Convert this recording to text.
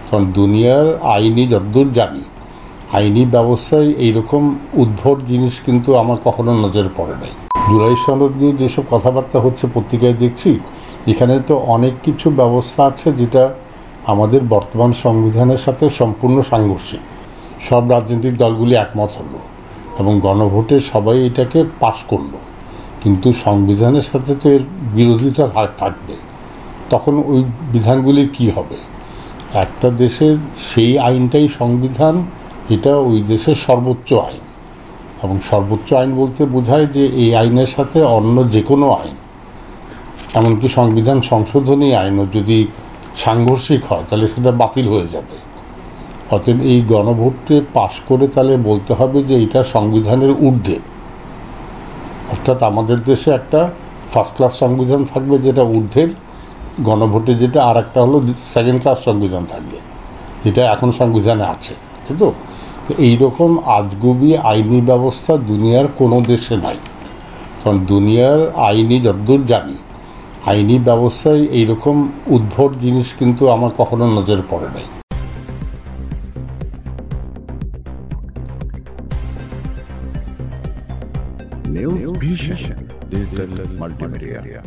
কারণ দুনিয়ার আইনি যতদূর জানি, আইনি ব্যবস্থায় এইরকম উদ্ভট জিনিস কিন্তু আমার কখনো নজরে পড়ে নাই। জুলাই সনদ নিয়ে যেসব কথাবার্তা হচ্ছে পত্রিকায় দেখছি, এখানে তো অনেক কিছু ব্যবস্থা আছে যেটা আমাদের বর্তমান সংবিধানের সাথে সম্পূর্ণ সাংঘর্ষিক। সব রাজনৈতিক দলগুলি একমত হলো এবং গণভোটে সবাই এটাকে পাশ করলো, কিন্তু সংবিধানের সাথে তো এর বিরোধিতা থাকবে। তখন ওই বিধানগুলির কি হবে? একটা দেশের সেই আইনটাই সংবিধান যেটা ওই দেশের সর্বোচ্চ আইন, এবং সর্বোচ্চ আইন বলতে বোঝায় যে এই আইনের সাথে অন্য যে কোনো আইন, এমনকি সংবিধান সংশোধনী আইনও যদি সাংঘর্ষিক হয় তাহলে সেটা বাতিল হয়ে যাবে। অতএব এই গণভোটে পাশ করে তাহলে বলতে হবে যে এটা সংবিধানের ঊর্ধ্বে, অর্থাৎ আমাদের দেশে একটা ফার্স্ট ক্লাস সংবিধান থাকবে যেটা ঊর্ধ্বের, গণভোটে যেটা, আর একটা হলো সেকেন্ড ক্লাস সংবিধান থাকবে যেটা এখন সংবিধানে আছে, তাই তো? এইরকম আজগুবি আইনি ব্যবস্থা দুনিয়ার কোনো দেশে নাই। কারণ দুনিয়ার আইনি যতদূর জানি, আইনি ব্যবস্থায় এইরকম উদ্ভট জিনিস কিন্তু আমার কখনো নজরে পড়ে নাই। News Vision Digital Multimedia.